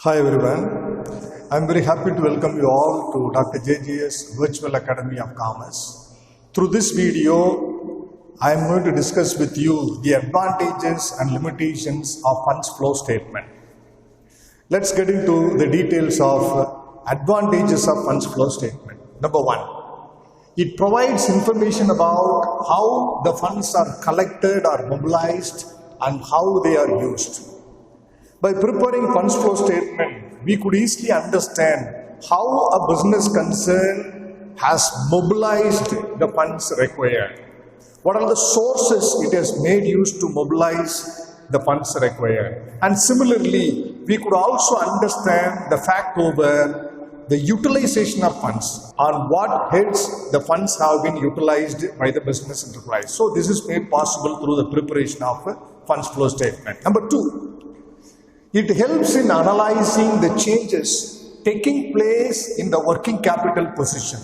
Hi everyone, I'm very happy to welcome you all to Dr. JGS Virtual Academy of Commerce. Through this video, I am going to discuss with you the advantages and limitations of funds flow statement. Let's get into the details of advantages of funds flow statement. Number one, it provides information about how the funds are collected or mobilized and how they are used. By preparing funds flow statement, we could easily understand how a business concern has mobilized the funds required. What are the sources it has made use to mobilize the funds required? And similarly, we could also understand the fact over the utilization of funds, on what heads the funds have been utilized by the business enterprise. So this is made possible through the preparation of a funds flow statement. Number two, it helps in analyzing the changes taking place in the working capital position.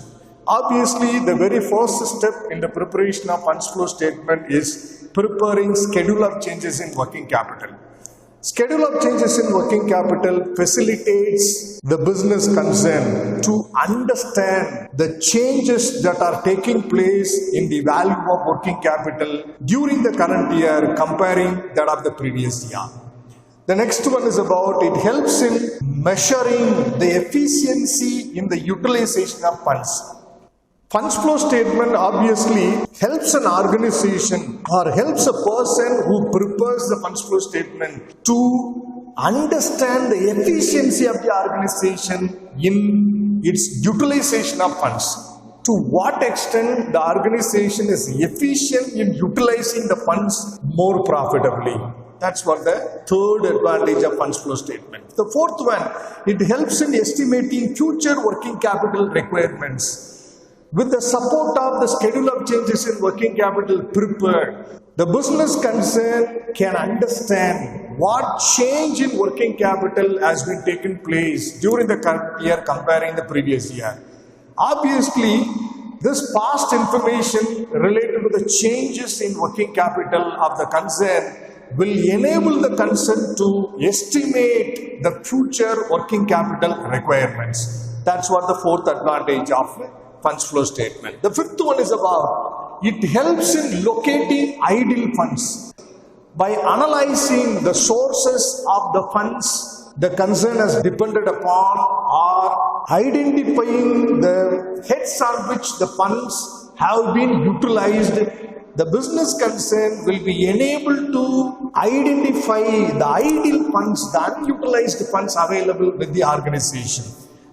Obviously, the very first step in the preparation of funds flow statement is preparing schedule of changes in working capital. Schedule of changes in working capital facilitates the business concern to understand the changes that are taking place in the value of working capital during the current year comparing that of the previous year. The next one is about it helps in measuring the efficiency in the utilization of funds. Funds flow statement obviously helps an organization or helps a person who prepares the funds flow statement to understand the efficiency of the organization in its utilization of funds. To what extent the organization is efficient in utilizing the funds more profitably. That's what the third advantage of funds flow statement. The fourth one, it helps in estimating future working capital requirements. With the support of the schedule of changes in working capital prepared, the business concern can understand what change in working capital has been taken place during the current year comparing the previous year. Obviously, this past information related to the changes in working capital of the concern will enable the concern to estimate the future working capital requirements. That's what the fourth advantage of funds flow statement. The fifth one is about it helps in locating idle funds. By analyzing the sources of the funds the concern has depended upon or identifying the heads on which the funds have been utilized, the business concern will be enabled to identify the idle funds, the unutilized funds available with the organization.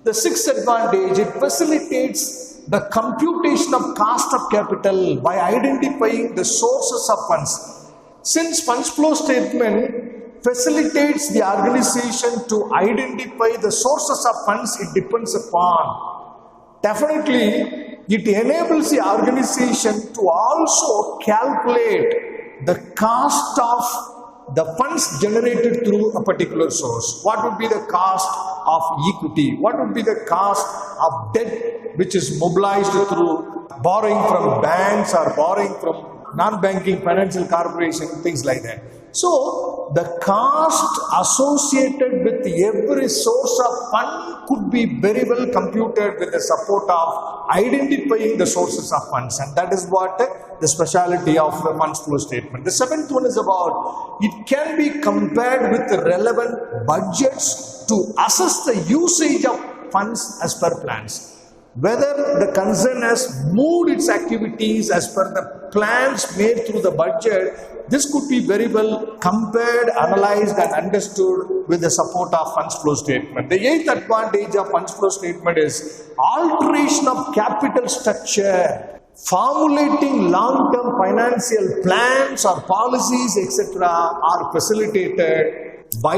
The sixth advantage, it facilitates the computation of cost of capital by identifying the sources of funds. Since funds flow statement facilitates the organization to identify the sources of funds it depends upon, definitely it enables the organization to also calculate the cost of the funds generated through a particular source. What would be the cost of equity? What would be the cost of debt which is mobilized through borrowing from banks or borrowing from non-banking financial corporation, things like that. So, the cost associated with every source of fund could be very well computed with the support of identifying the sources of funds, and that is what the speciality of the funds flow statement. The seventh one is about it can be compared with the relevant budgets to assess the usage of funds as per plans. Whether the concern has moved its activities as per the plans made through the budget, this could be very well compared, analyzed and understood with the support of funds flow statement. The eighth advantage of funds flow statement is alteration of capital structure. Formulating long-term financial plans or policies, etc. are facilitated by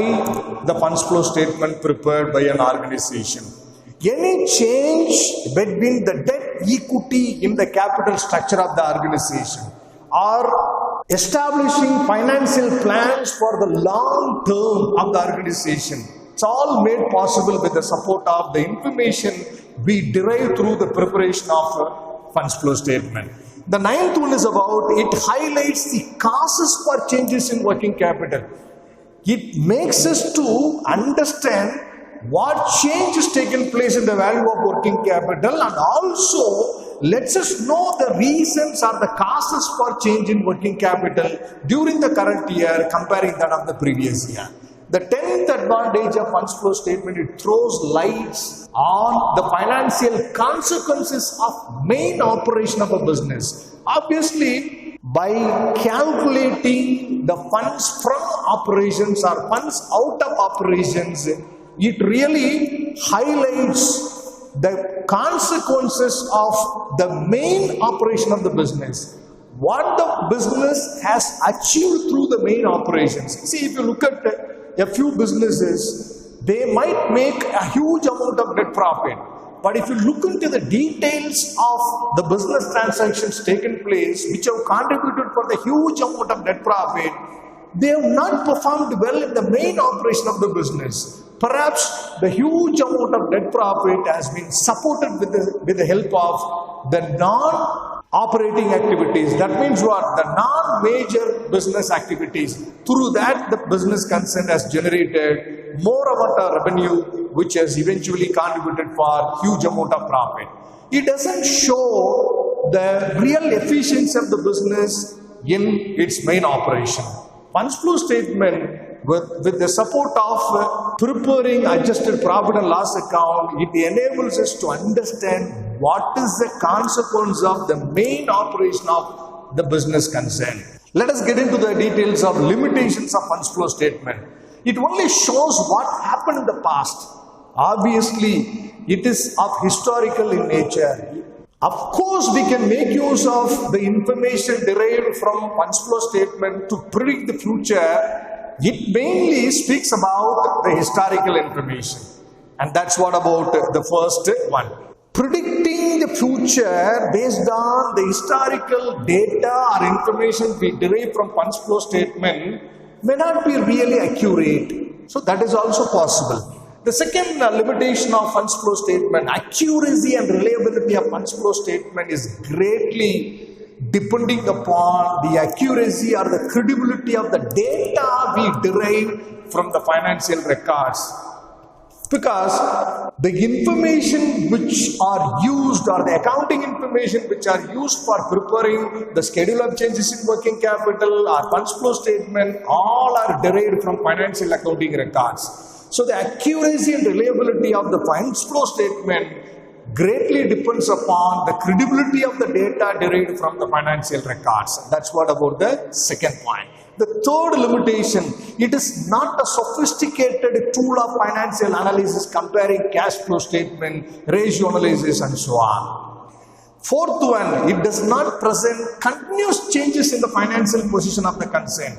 the funds flow statement prepared by an organization. Any change between the debt equity in the capital structure of the organization or establishing financial plans for the long term of the organization, it's all made possible with the support of the information we derive through the preparation of funds flow statement. The ninth one is about it highlights the causes for changes in working capital. It makes us to understand what change is taken place in the value of working capital, and also lets us know the reasons or the causes for change in working capital during the current year comparing that of the previous year. The 10th advantage of funds flow statement, it throws lights on the financial consequences of main operation of a business. Obviously, by calculating the funds from operations or funds out of operations, it really highlights the consequences of the main operation of the business. What the business has achieved through the main operations. See, if you look at a few businesses, they might make a huge amount of net profit. But if you look into the details of the business transactions taken place, which have contributed for the huge amount of net profit, they have not performed well in the main operation of the business. Perhaps the huge amount of net profit has been supported with the help of the non-operating activities. That means what? The non-major business activities. Through that, the business concerned has generated more amount of revenue, which has eventually contributed for huge amount of profit. It doesn't show the real efficiency of the business in its main operation. Funds flow statement, with the support of preparing adjusted profit and loss account, it enables us to understand what is the consequence of the main operation of the business concern. Let us get into the details of limitations of funds flow statement. It only shows what happened in the past. Obviously, it is of historical in nature. Of course, we can make use of the information derived from funds flow statement to predict the future. It mainly speaks about the historical information. And that's what about the first one. Predicting the future based on the historical data or information we derive from funds flow statement may not be really accurate. So that is also possible. The second limitation of funds flow statement, accuracy and reliability of funds flow statement is greatly depending upon the accuracy or the credibility of the data we derive from the financial records. Because the information which are used, or the accounting information which are used for preparing the schedule of changes in working capital or funds flow statement, all are derived from financial accounting records. So the accuracy and reliability of the funds flow statement greatly depends upon the credibility of the data derived from the financial records. That's what about the second point. The third limitation, it is not a sophisticated tool of financial analysis comparing cash flow statement, ratio analysis and so on. Fourth one, it does not present continuous changes in the financial position of the concern.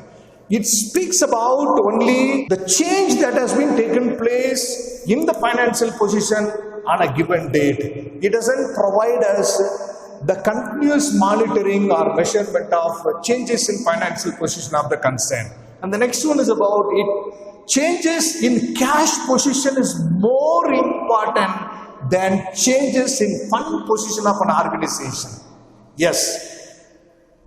It speaks about only the change that has been taken place in the financial position on a given date. It doesn't provide us the continuous monitoring or measurement of changes in financial position of the concern. And the next one is about it. Changes in cash position is more important than changes in fund position of an organization. Yes.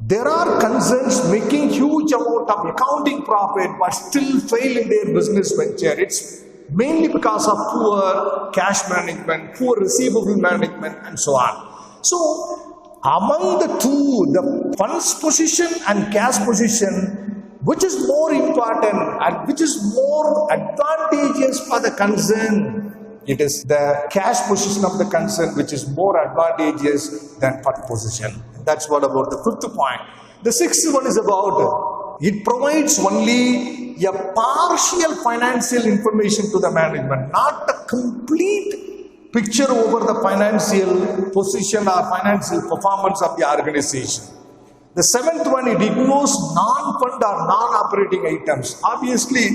There are concerns making huge amount of accounting profit but still fail in their business venture. It's mainly because of poor cash management, poor receivable management and so on. So, among the two, the funds position and cash position, which is more important and which is more advantageous for the concern? It is the cash position of the concern which is more advantageous than fund position. That's what about the fifth point. The sixth one is about it provides only a partial financial information to the management, not a complete picture over the financial position or financial performance of the organization. The seventh one, it ignores non-fund or non-operating items. Obviously,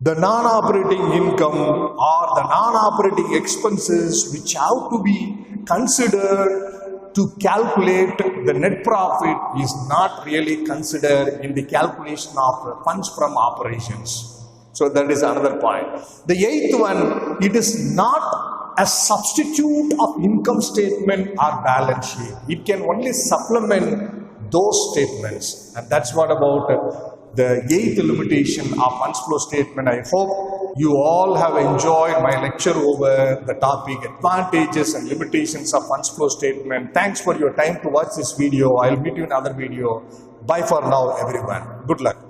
the non-operating income or the non-operating expenses which have to be considered to calculate the net profit is not really considered in the calculation of funds from operations. So that is another point. The eighth one, it is not a substitute of income statement or balance sheet. It can only supplement those statements. And that's what about the eighth limitation of funds flow statement. I hope you all have enjoyed my lecture over the topic advantages and limitations of funds flow statement. Thanks for your time to watch this video. I'll meet you in another video. Bye for now, everyone. Good luck.